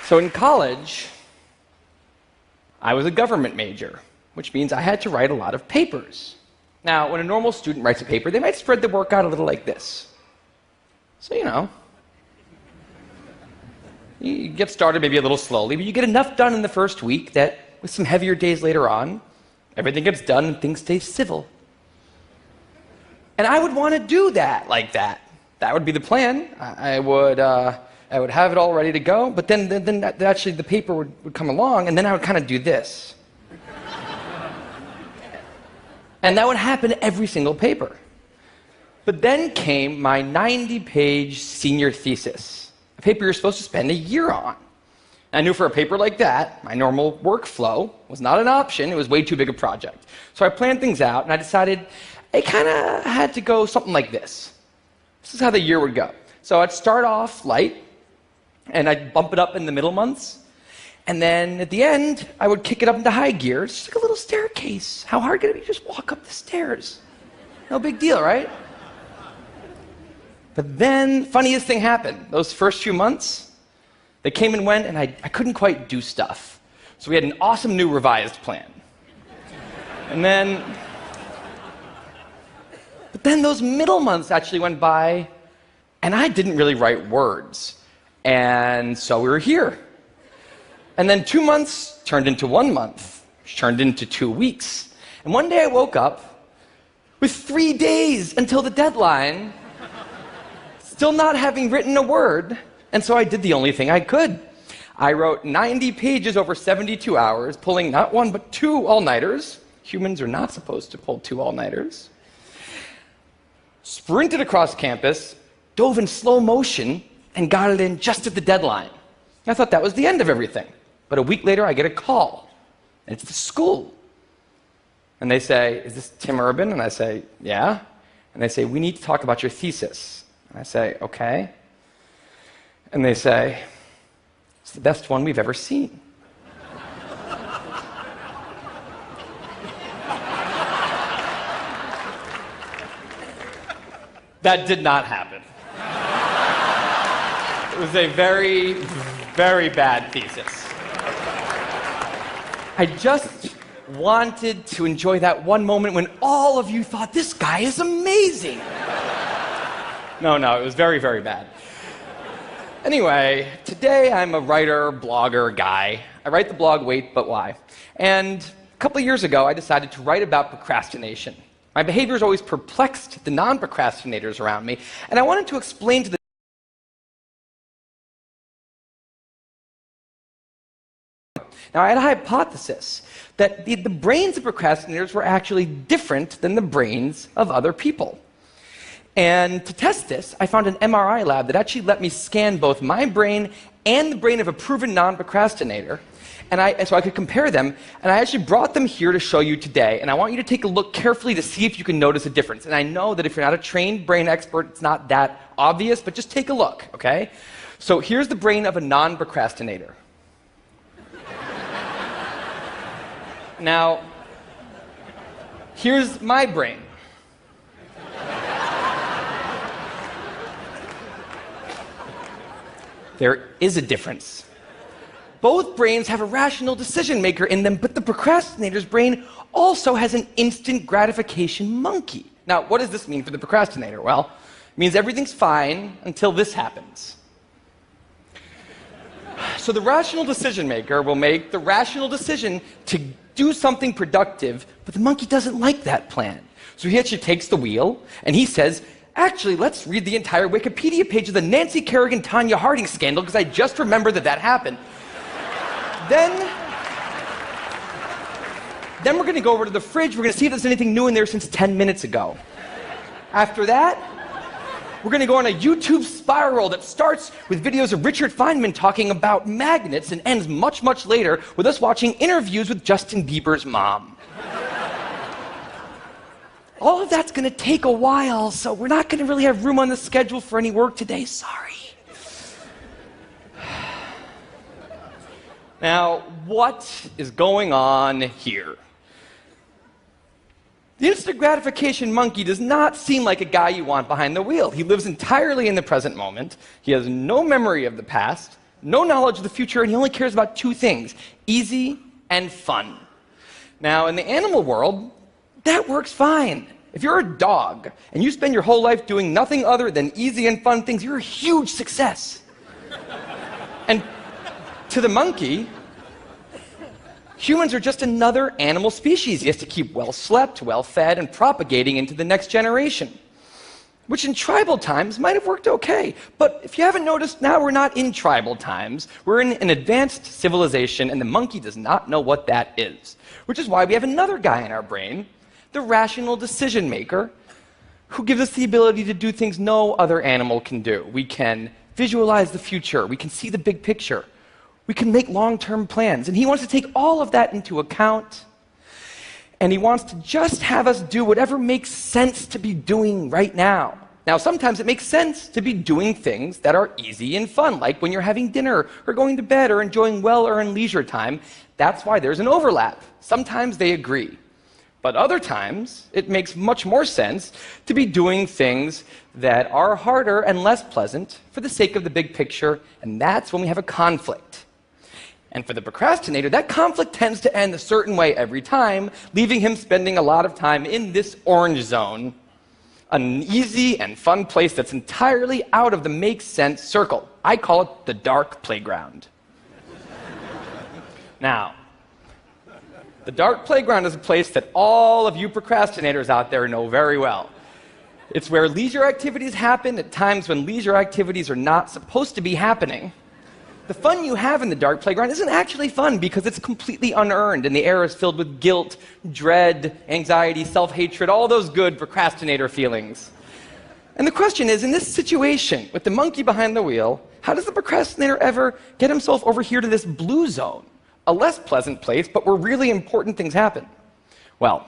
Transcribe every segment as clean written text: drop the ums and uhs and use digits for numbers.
So in college, I was a government major, which means I had to write a lot of papers. Now, when a normal student writes a paper, they might spread the work out a little like this. So, you get started maybe a little slowly, but you get enough done in the first week that with some heavier days later on, everything gets done and things stay civil. And I would want to do that like that. That would be the plan. I would have it all ready to go, but then actually the paper would come along, and then I would kind of do this. And that would happen every single paper. But then came my 90-page senior thesis, a paper you're supposed to spend a year on. I knew for a paper like that, my normal workflow was not an option. It was way too big a project. So I planned things out, and I decided I kind of had to go something like this. This is how the year would go. So I'd start off light, and I'd bump it up in the middle months. And then at the end, I would kick it up into high gear. It's just like a little staircase. How hard could it be to just walk up the stairs? No big deal, right? But then, funniest thing happened. Those first few months, they came and went, and I couldn't quite do stuff. So we had an awesome new revised plan. But then those middle months actually went by, and I didn't really write words. And so we were here. And then 2 months turned into 1 month, which turned into 2 weeks. And one day I woke up with 3 days until the deadline, still not having written a word. And so I did the only thing I could. I wrote 90 pages over 72 hours, pulling not one but 2 all-nighters. Humans are not supposed to pull 2 all-nighters. Sprinted across campus, dove in slow motion, and got it in just at the deadline. I thought that was the end of everything. But a week later, I get a call, and it's the school. And they say, "Is this Tim Urban?" And I say, "Yeah." And they say, "We need to talk about your thesis." And I say, "Okay." And they say, "It's the best one we've ever seen." That did not happen. It was a very, very bad thesis. I just wanted to enjoy that one moment when all of you thought, "This guy is amazing." No, it was very, very bad. Anyway, today I'm a writer, blogger guy. I write the blog Wait, But Why? And a couple of years ago, I decided to write about procrastination. My behavior has always perplexed the non-procrastinators around me, and I wanted to explain to them. Now, I had a hypothesis that the brains of procrastinators were actually different than the brains of other people. And to test this, I found an MRI lab that actually let me scan both my brain and the brain of a proven non-procrastinator, so I could compare them, and I actually brought them here to show you today, and I want you to take a look carefully to see if you can notice a difference. And I know that if you're not a trained brain expert, it's not that obvious, but just take a look, okay? So here's the brain of a non-procrastinator. Now, here's my brain. There is a difference. Both brains have a rational decision maker in them, but the procrastinator's brain also has an instant gratification monkey. Now, what does this mean for the procrastinator? Well, it means everything's fine until this happens. So the rational decision maker will make the rational decision to do something productive, but the monkey doesn't like that plan. So he actually takes the wheel, and he says, "Actually, let's read the entire Wikipedia page of the Nancy Kerrigan-Tanya Harding scandal, because I just remembered that happened. Then we're going to go over to the fridge. We're going to see if there's anything new in there since 10 minutes ago. After that, we're going to go on a YouTube spiral that starts with videos of Richard Feynman talking about magnets and ends much, much later with us watching interviews with Justin Bieber's mom. All of that's going to take a while, so we're not going to really have room on the schedule for any work today. Sorry." Now, what is going on here? The instant gratification monkey does not seem like a guy you want behind the wheel. He lives entirely in the present moment. He has no memory of the past, no knowledge of the future, and he only cares about two things: easy and fun. Now, in the animal world, that works fine. If you're a dog and you spend your whole life doing nothing other than easy and fun things, you're a huge success. And to the monkey, humans are just another animal species he has to keep well slept, well fed, and propagating into the next generation, which in tribal times might have worked okay. But if you haven't noticed, now we're not in tribal times. We're in an advanced civilization, and the monkey does not know what that is, which is why we have another guy in our brain, the rational decision maker, who gives us the ability to do things no other animal can do. We can visualize the future. We can see the big picture. We can make long-term plans. And he wants to take all of that into account. And he wants to just have us do whatever makes sense to be doing right now. Now, sometimes it makes sense to be doing things that are easy and fun, like when you're having dinner or going to bed or enjoying well-earned leisure time. That's why there's an overlap. Sometimes they agree. But other times, it makes much more sense to be doing things that are harder and less pleasant for the sake of the big picture, and that's when we have a conflict. And for the procrastinator, that conflict tends to end a certain way every time, leaving him spending a lot of time in this orange zone, an easy and fun place that's entirely out of the make sense circle. I call it the dark playground. Now, the dark playground is a place that all of you procrastinators out there know very well. It's where leisure activities happen at times when leisure activities are not supposed to be happening. The fun you have in the dark playground isn't actually fun because it's completely unearned, and the air is filled with guilt, dread, anxiety, self-hatred, all those good procrastinator feelings. And the question is, in this situation, with the monkey behind the wheel, how does the procrastinator ever get himself over here to this blue zone? A less pleasant place, but where really important things happen. Well,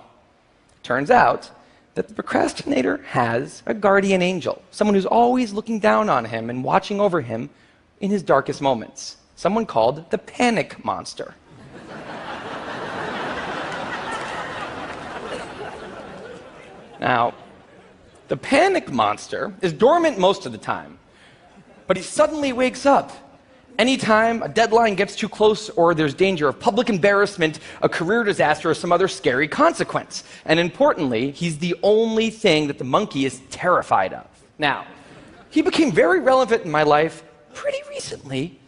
it turns out that the procrastinator has a guardian angel, someone who's always looking down on him and watching over him in his darkest moments, someone called the panic monster. Now, the panic monster is dormant most of the time, but he suddenly wakes up anytime a deadline gets too close or there's danger of public embarrassment, a career disaster, or some other scary consequence. And importantly, he's the only thing that the monkey is terrified of. Now, he became very relevant in my life pretty recently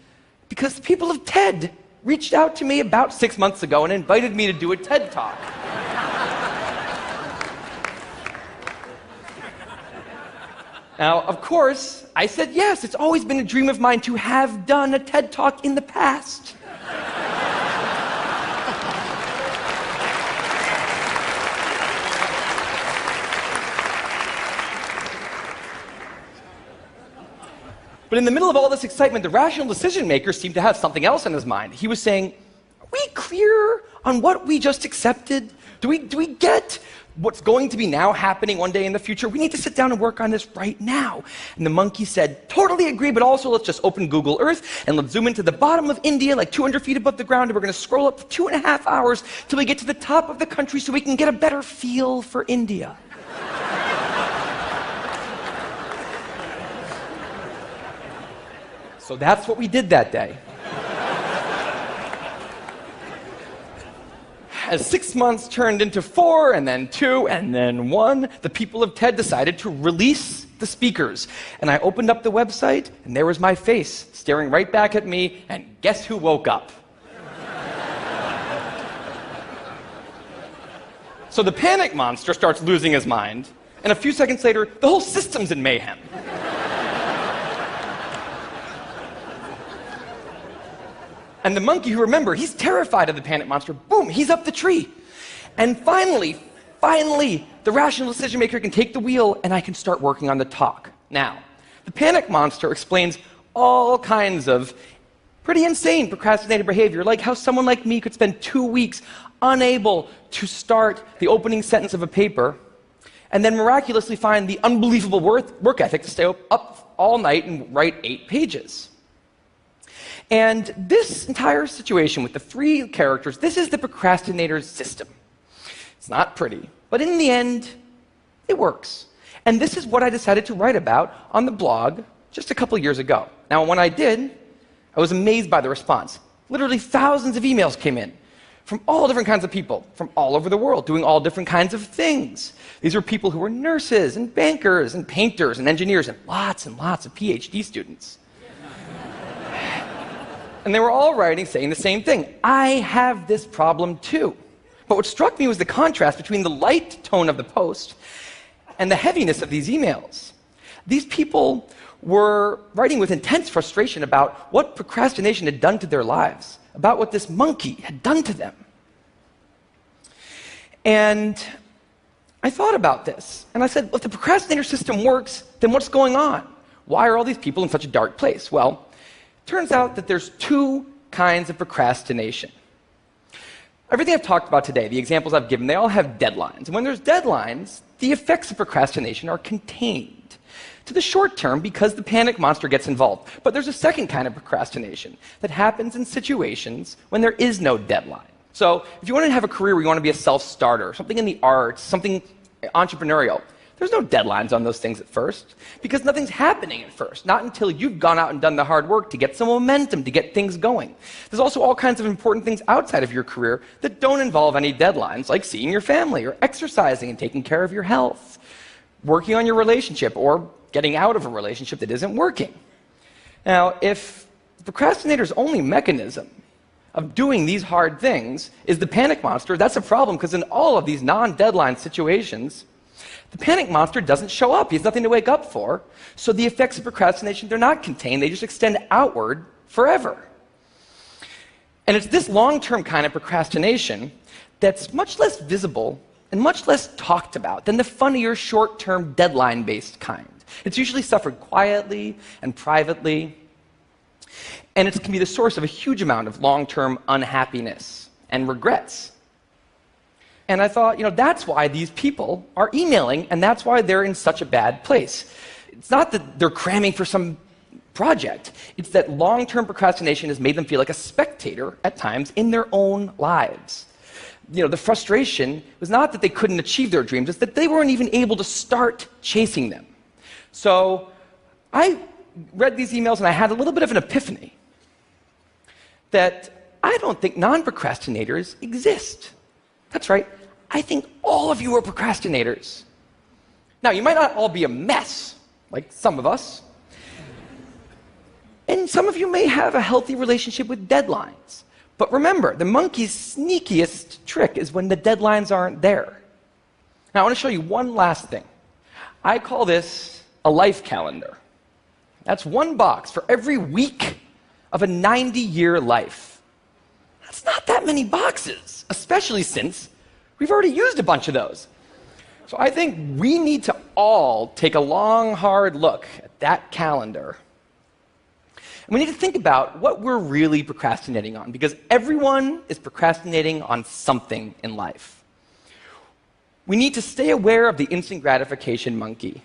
because the people of TED reached out to me about 6 months ago and invited me to do a TED Talk. Now, of course, I said yes. It's always been a dream of mine to have done a TED Talk in the past. But in the middle of all this excitement, the rational decision maker seemed to have something else in his mind. He was saying, are we clear on what we just accepted? Do we get what's going to be now happening one day in the future? We need to sit down and work on this right now. And the monkey said, totally agree, but also let's just open Google Earth and let's zoom into the bottom of India, like 200 feet above the ground, and we're going to scroll up for 2.5 hours till we get to the top of the country so we can get a better feel for India. So that's what we did that day. As 6 months turned into 4, and then 2, and then 1, the people of TED decided to release the speakers. And I opened up the website, and there was my face staring right back at me, and guess who woke up? So the panic monster starts losing his mind, and a few seconds later, the whole system's in mayhem. And the monkey, who, remember, he's terrified of the panic monster, boom, he's up the tree. And finally, the rational decision maker can take the wheel and I can start working on the talk. Now, the panic monster explains all kinds of pretty insane procrastinated behavior, like how someone like me could spend 2 weeks unable to start the opening sentence of a paper and then miraculously find the unbelievable work ethic to stay up all night and write 8 pages. And this entire situation with the 3 characters, this is the procrastinator's system. It's not pretty, but in the end, it works. And this is what I decided to write about on the blog just a couple years ago. Now, when I did, I was amazed by the response. Literally thousands of emails came in from all different kinds of people, from all over the world, doing all different kinds of things. These were people who were nurses and bankers and painters and engineers and lots of PhD students. And they were all writing saying the same thing. I have this problem too. But what struck me was the contrast between the light tone of the post and the heaviness of these emails. These people were writing with intense frustration about what procrastination had done to their lives, about what this monkey had done to them. And I thought about this, and I said, well, if the procrastinator system works, then what's going on? Why are all these people in such a dark place? Well, it turns out that there's two kinds of procrastination. Everything I've talked about today, the examples I've given, they all have deadlines. And when there's deadlines, the effects of procrastination are contained to the short term because the panic monster gets involved. But there's a second kind of procrastination that happens in situations when there is no deadline. So if you want to have a career where you want to be a self-starter, something in the arts, something entrepreneurial, there's no deadlines on those things at first because nothing's happening at first, not until you've gone out and done the hard work to get some momentum, to get things going. There's also all kinds of important things outside of your career that don't involve any deadlines, like seeing your family or exercising and taking care of your health, working on your relationship or getting out of a relationship that isn't working. Now, if the procrastinator's only mechanism of doing these hard things is the panic monster, that's a problem because in all of these non-deadline situations, the panic monster doesn't show up. He has nothing to wake up for. So the effects of procrastination, they're not contained. They just extend outward forever. And it's this long-term kind of procrastination that's much less visible and much less talked about than the funnier, short-term, deadline-based kind. It's usually suffered quietly and privately, and it can be the source of a huge amount of long-term unhappiness and regrets. And I thought, that's why these people are emailing, and that's why they're in such a bad place. It's not that they're cramming for some project. It's that long-term procrastination has made them feel like a spectator at times in their own lives. The frustration was not that they couldn't achieve their dreams, it's that they weren't even able to start chasing them. So I read these emails and I had a little bit of an epiphany that I don't think non-procrastinators exist. That's right. I think all of you are procrastinators. Now, you might not all be a mess, like some of us. And some of you may have a healthy relationship with deadlines. But remember, the monkey's sneakiest trick is when the deadlines aren't there. Now, I want to show you one last thing. I call this a life calendar. That's one box for every week of a 90-year life. That's not that many boxes, especially since we've already used a bunch of those. So I think we need to all take a long, hard look at that calendar. And we need to think about what we're really procrastinating on, because everyone is procrastinating on something in life. We need to stay aware of the instant gratification monkey.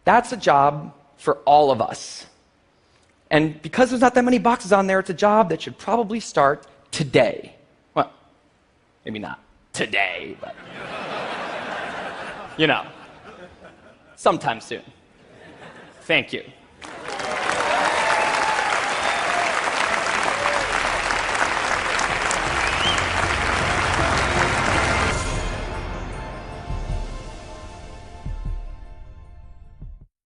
That's a job for all of us. And because there's not that many boxes on there, it's a job that should probably start today. Well, maybe not today, but sometime soon. Thank you.